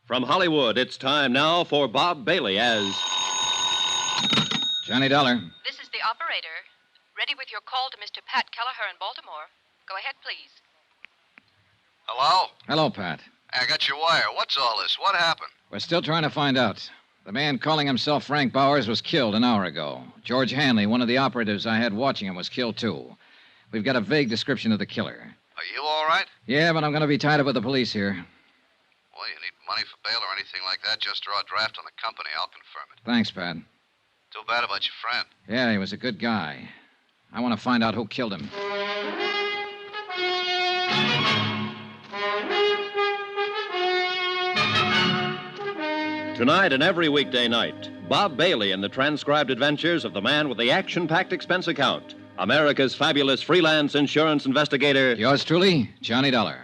From Hollywood, it's time now for Bob Bailey as... Johnny Dollar. This is the operator. Ready with your call to Mr. Pat Kelleher in Baltimore. Go ahead, please. Hello? Hello, Pat. I got your wire. What's all this? What happened? We're still trying to find out. The man calling himself Frank Bowers was killed an hour ago. George Hanley, one of the operatives I had watching him, was killed, too. We've got a vague description of the killer. Are you all right? Yeah, but I'm going to be tied up with the police here. Well, you need money for bail or anything like that, just draw a draft on the company. I'll confirm it. Thanks, Pat. Too bad about your friend. Yeah, he was a good guy. I want to find out who killed him. Tonight and every weekday night, Bob Bailey in the transcribed adventures of the man with the action-packed expense account, America's fabulous freelance insurance investigator... Yours truly, Johnny Dollar.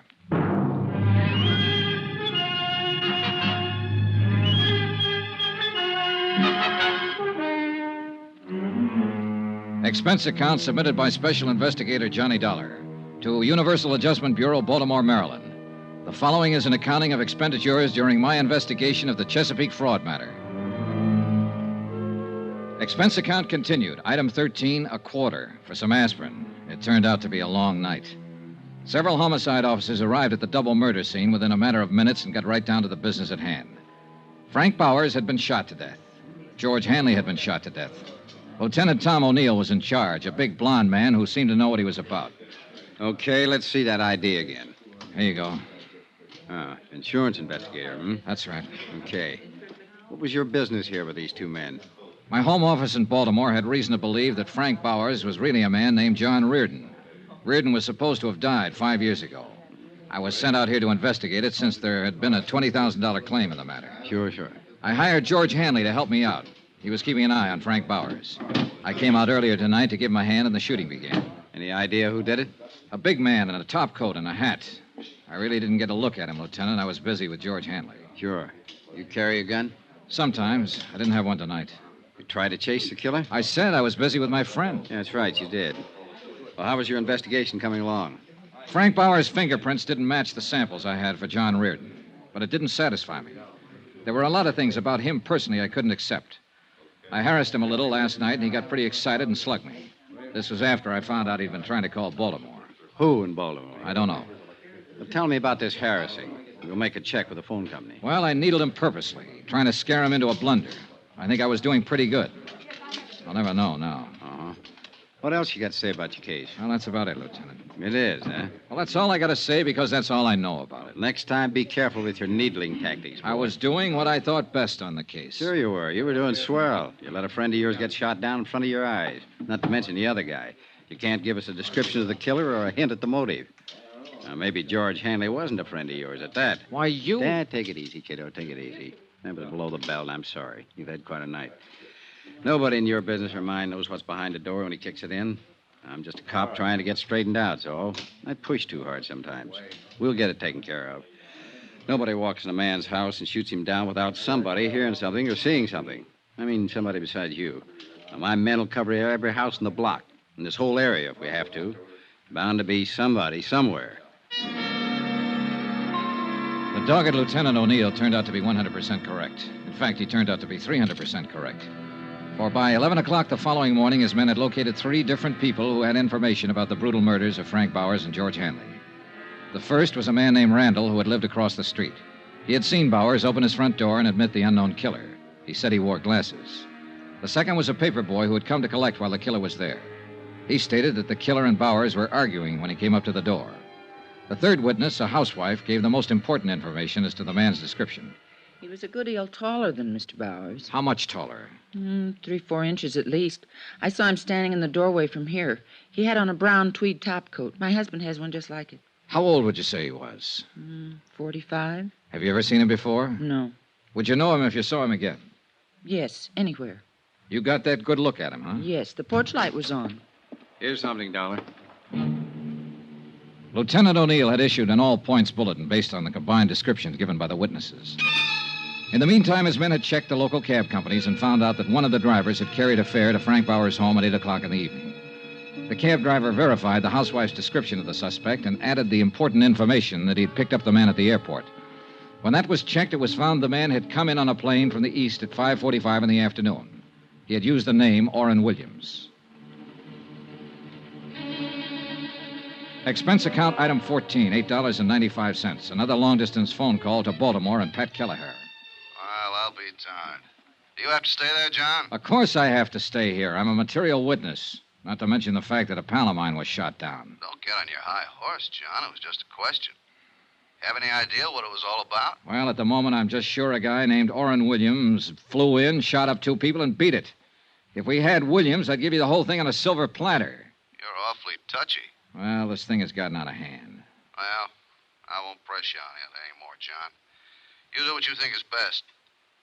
Expense account submitted by Special Investigator Johnny Dollar to Universal Adjustment Bureau, Baltimore, Maryland. The following is an accounting of expenditures during my investigation of the Chesapeake fraud matter. Expense account continued. Item 13, a quarter for some aspirin. It turned out to be a long night. Several homicide officers arrived at the double murder scene within a matter of minutes and got right down to the business at hand. Frank Bowers had been shot to death. George Hanley had been shot to death. Lieutenant Tom O'Neill was in charge, a big blond man who seemed to know what he was about. Okay, let's see that ID again. Here you go. Insurance investigator, hmm? That's right. Okay. What was your business here with these two men? My home office in Baltimore had reason to believe that Frank Bowers was really a man named John Reardon. Reardon was supposed to have died 5 years ago. I was sent out here to investigate it since there had been a $20,000 claim in the matter. Sure. I hired George Hanley to help me out. He was keeping an eye on Frank Bowers. I came out earlier tonight to give him a hand, and the shooting began. Any idea who did it? A big man in a top coat and a hat. I really didn't get a look at him, Lieutenant. I was busy with George Hanley. Sure. You carry a gun? Sometimes. I didn't have one tonight. You tried to chase the killer? I said I was busy with my friend. Yeah, that's right, you did. Well, how was your investigation coming along? Frank Bowers' fingerprints didn't match the samples I had for John Reardon, but it didn't satisfy me. There were a lot of things about him personally I couldn't accept. I harassed him a little last night, and he got pretty excited and slugged me. This was after I found out he'd been trying to call Baltimore. Who in Baltimore? I don't know. Well, tell me about this harassing. We'll make a check with the phone company. Well, I needled him purposely, trying to scare him into a blunder. I think I was doing pretty good. I'll never know now. Uh-huh. What else you got to say about your case? Well, that's about it, Lieutenant. It is, huh? Well, that's all I got to say because that's all I know about it. Next time, be careful with your needling tactics, boy. I was doing what I thought best on the case. Sure you were. You were doing swell. You let a friend of yours get shot down in front of your eyes, not to mention the other guy. You can't give us a description of the killer or a hint at the motive. Now, maybe George Hanley wasn't a friend of yours at that. Why, you... Dad, take it easy, kiddo. Take it easy. Remember to blow the bell, and I'm sorry. You've had quite a night. Nobody in your business or mine knows what's behind the door when he kicks it in. I'm just a cop trying to get straightened out, so I push too hard sometimes. We'll get it taken care of. Nobody walks in a man's house and shoots him down without somebody hearing something or seeing something. I mean, somebody besides you. Now, my men will cover every house in the block, in this whole area if we have to. Bound to be somebody somewhere. The dogged Lieutenant O'Neill turned out to be 100% correct. In fact, he turned out to be 300% correct. For by 11 o'clock the following morning, his men had located 3 different people who had information about the brutal murders of Frank Bowers and George Hanley. The first was a man named Randall who had lived across the street. He had seen Bowers open his front door and admit the unknown killer. He said he wore glasses. The second was a paper boy who had come to collect while the killer was there. He stated that the killer and Bowers were arguing when he came up to the door. The third witness, a housewife, gave the most important information as to the man's description. He was a good deal taller than Mr. Bowers. How much taller? 3-4 inches at least. I saw him standing in the doorway from here. He had on a brown tweed topcoat. My husband has one just like it. How old would you say he was? 45? Have you ever seen him before? No. Would you know him if you saw him again? Yes, anywhere. You got that good look at him, huh? Yes, the porch light was on. Here's something, Dollar. Lieutenant O'Neill had issued an all-points bulletin based on the combined descriptions given by the witnesses. In the meantime, his men had checked the local cab companies and found out that one of the drivers had carried a fare to Frank Bowers' home at 8 o'clock in the evening. The cab driver verified the housewife's description of the suspect and added the important information that he'd picked up the man at the airport. When that was checked, it was found the man had come in on a plane from the east at 5:45 in the afternoon. He had used the name Orrin Williams. Expense account item 14, $8.95. Another long-distance phone call to Baltimore and Pat Kelleher. Well, I'll be darned. Do you have to stay there, John? Of course I have to stay here. I'm a material witness. Not to mention the fact that a pal of mine was shot down. Don't get on your high horse, John. It was just a question. Have any idea what it was all about? Well, at the moment, I'm just sure a guy named Orrin Williams flew in, shot up 2 people, and beat it. If we had Williams, I'd give you the whole thing on a silver platter. You're awfully touchy. Well, this thing has gotten out of hand. Well, I won't press you on it anymore, John. You do what you think is best.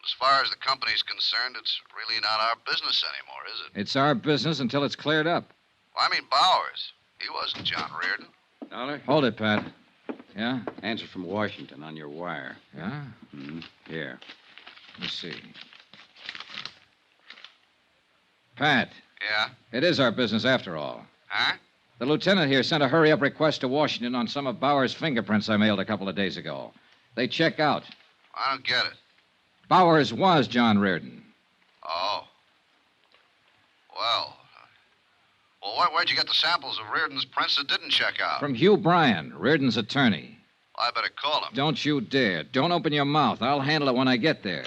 As far as the company's concerned, it's really not our business anymore, is it? It's our business until it's cleared up. Well, I mean Bowers. He wasn't John Reardon. Dollar? Hold it, Pat. Yeah? Answer from Washington on your wire. Yeah? Here. Let me see. Pat, Yeah? it is our business after all. Huh? The lieutenant here sent a hurry-up request to Washington on some of Bowers' fingerprints I mailed a couple of days ago. They check out. I don't get it. Bowers was John Reardon. Oh. Well, where'd you get the samples of Reardon's prints that didn't check out? From Hugh Bryan, Reardon's attorney. Well, I better call him. Don't you dare. Don't open your mouth. I'll handle it when I get there.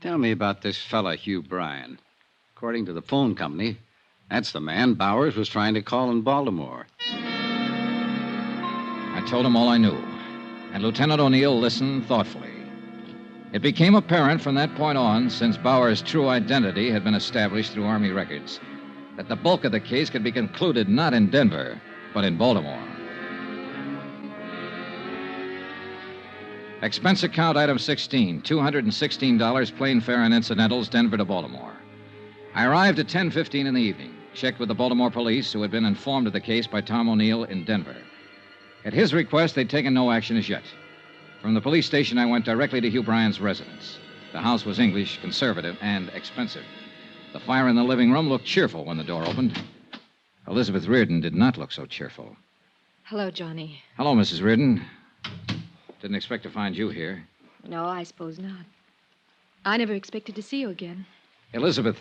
Tell me about this fella, Hugh Bryan. According to the phone company, that's the man Bowers was trying to call in Baltimore. I told him all I knew, and Lieutenant O'Neill listened thoughtfully. It became apparent from that point on, since Bowers' true identity had been established through Army records, that the bulk of the case could be concluded not in Denver, but in Baltimore. Expense account item 16, $216 plane fare and incidentals, Denver to Baltimore. I arrived at 10:15 in the evening, checked with the Baltimore police, who had been informed of the case by Tom O'Neill in Denver. At his request, they'd taken no action as yet. From the police station, I went directly to Hugh Bryan's residence. The house was English, conservative, and expensive. The fire in the living room looked cheerful when the door opened. Elizabeth Reardon did not look so cheerful. Hello, Johnny. Hello, Mrs. Reardon. Didn't expect to find you here. No, I suppose not. I never expected to see you again. Elizabeth,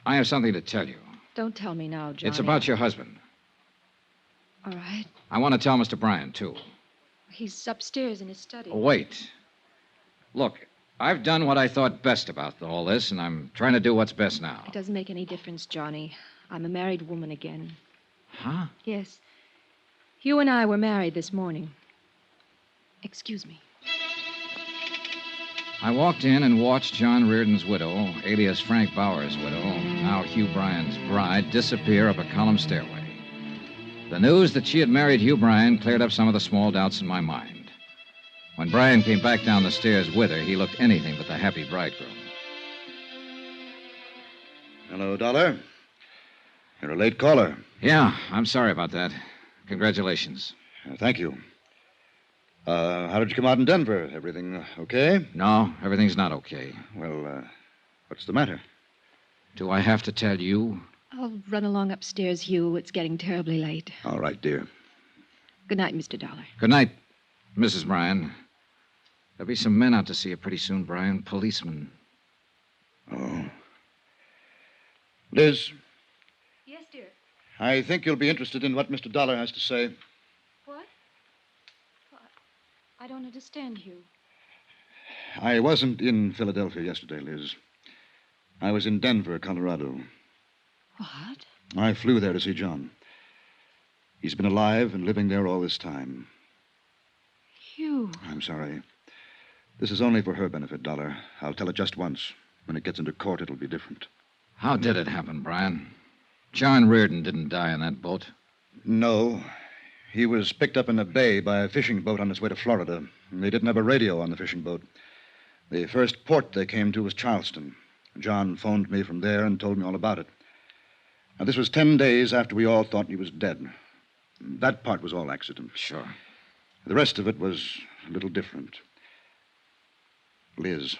I have something to tell you. Don't tell me now, Johnny. It's about your husband. All right. I want to tell Mr. Bryan, too. He's upstairs in his study. Oh, wait. Look, I've done what I thought best about all this, and I'm trying to do what's best now. It doesn't make any difference, Johnny. I'm a married woman again. Huh? Yes. Hugh and I were married this morning. Excuse me. I walked in and watched John Reardon's widow, alias Frank Bowers' widow, now Hugh Bryan's bride, disappear up a column stairway. The news that she had married Hugh Bryan cleared up some of the small doubts in my mind. When Bryan came back down the stairs with her, he looked anything but the happy bridegroom. Hello, Dollar. You're a late caller. Yeah, I'm sorry about that. Congratulations. Thank you. How did you come out in Denver? Everything okay? No, everything's not okay. Well, what's the matter? Do I have to tell you? I'll run along upstairs, Hugh. It's getting terribly late. All right, dear. Good night, Mr. Dollar. Good night, Mrs. Bryan. There'll be some men out to see you pretty soon, Bryan. Policemen. Oh. Liz, Yes, dear. I think you'll be interested in what Mr. Dollar has to say. What? I don't understand, Hugh. I wasn't in Philadelphia yesterday, Liz. I was in Denver, Colorado. What? I flew there to see John. He's been alive and living there all this time. Hugh. I'm sorry. This is only for her benefit, Dollar. I'll tell it just once. When it gets into court, it'll be different. How did it happen, Bryan? John Reardon didn't die in that boat. No. He was picked up in a bay by a fishing boat on his way to Florida. They didn't have a radio on the fishing boat. The first port they came to was Charleston. John phoned me from there and told me all about it. Now, this was 10 days after we all thought he was dead. That part was all accident. Sure. The rest of it was a little different. Liz,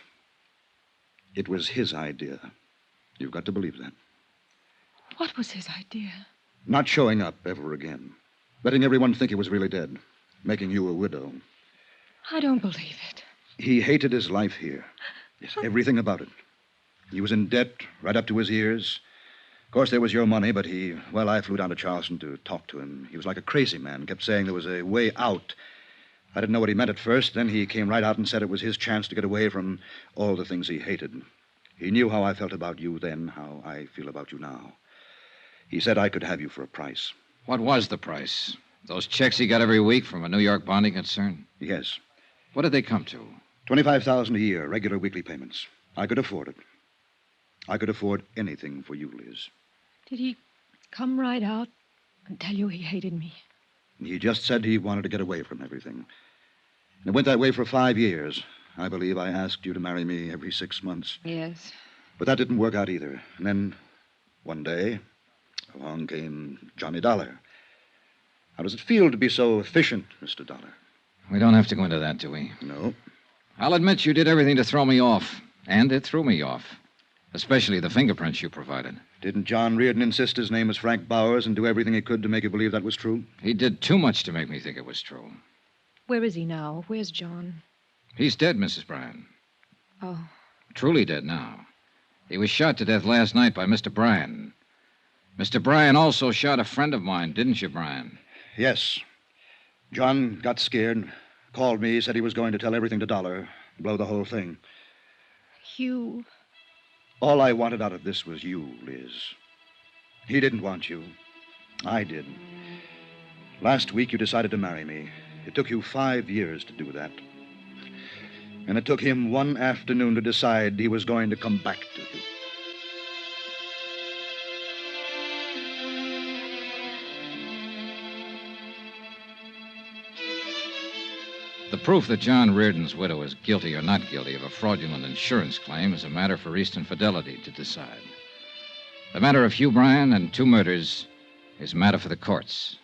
it was his idea. You've got to believe that. What was his idea? Not showing up ever again. Letting everyone think he was really dead. Making you a widow. I don't believe it. He hated his life here. Yes, everything about it. He was in debt right up to his ears. Of course, there was your money, but I flew down to Charleston to talk to him. He was like a crazy man, kept saying there was a way out. I didn't know what he meant at first. Then he came right out and said it was his chance to get away from all the things he hated. He knew how I felt about you then, how I feel about you now. He said I could have you for a price. What was the price? Those checks he got every week from a New York bonding concern? Yes. What did they come to? $25,000 a year, regular weekly payments. I could afford it. I could afford anything for you, Liz. Did he come right out and tell you he hated me? He just said he wanted to get away from everything. And it went that way for 5 years. I believe I asked you to marry me every 6 months. Yes. But that didn't work out either. And then, one day, along came Johnny Dollar. How does it feel to be so efficient, Mr. Dollar? We don't have to go into that, do we? No. I'll admit you did everything to throw me off. And it threw me off. Especially the fingerprints you provided. Didn't John Reardon insist his name was Frank Bowers and do everything he could to make you believe that was true? He did too much to make me think it was true. Where is he now? Where's John? He's dead, Mrs. Bryan. Oh. Truly dead now. He was shot to death last night by Mr. Bryan. Mr. Bryan also shot a friend of mine, didn't you, Bryan? Yes. John got scared, called me, said he was going to tell everything to Dollar, blow the whole thing. Hugh. All I wanted out of this was you, Liz. He didn't want you. I did. Last week you decided to marry me. It took you 5 years to do that. And it took him one afternoon to decide he was going to come back to you. The proof that John Reardon's widow is guilty or not guilty of a fraudulent insurance claim is a matter for Eastern Fidelity to decide. The matter of Hugh Bryan and 2 murders is a matter for the courts.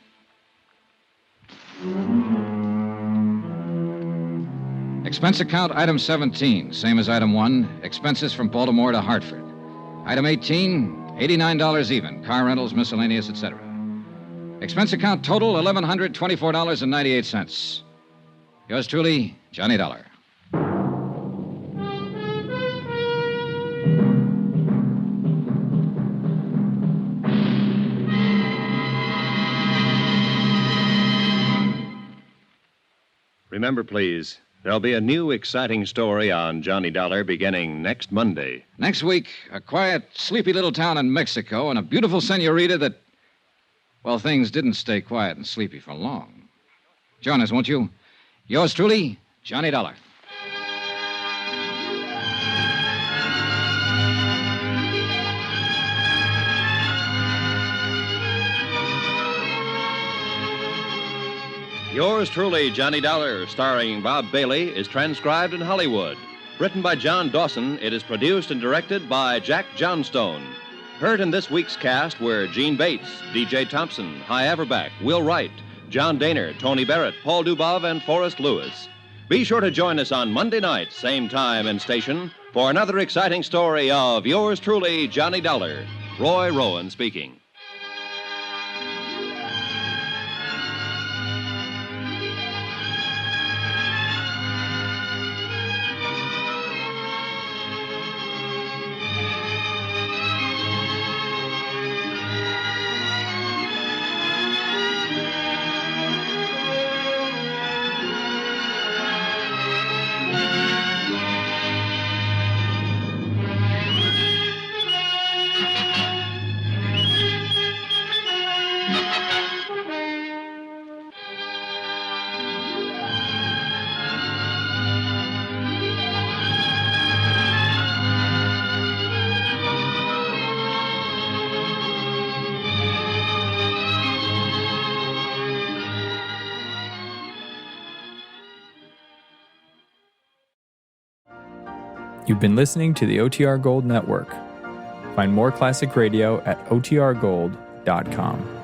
Expense account item 17, same as item 1, expenses from Baltimore to Hartford. Item 18, $89 even, car rentals, miscellaneous, etc. Expense account total, $1,124.98. Yours truly, Johnny Dollar. Remember, please, there'll be a new exciting story on Johnny Dollar beginning next Monday. Next week, a quiet, sleepy little town in Mexico and a beautiful senorita that, well, things didn't stay quiet and sleepy for long. Join us, won't you? Yours truly, Johnny Dollar. Yours truly, Johnny Dollar, starring Bob Bailey, is transcribed in Hollywood. Written by John Dawson, it is produced and directed by Jack Johnstone. Heard in this week's cast were Gene Bates, D.J. Thompson, Hy Averback, Will Wright, John Daner, Tony Barrett, Paul Dubov, and Forrest Lewis. Be sure to join us on Monday night, same time and station, for another exciting story of yours truly, Johnny Dollar. Roy Rowan speaking. You've been listening to the OTR Gold Network. Find more classic radio at otrgold.com.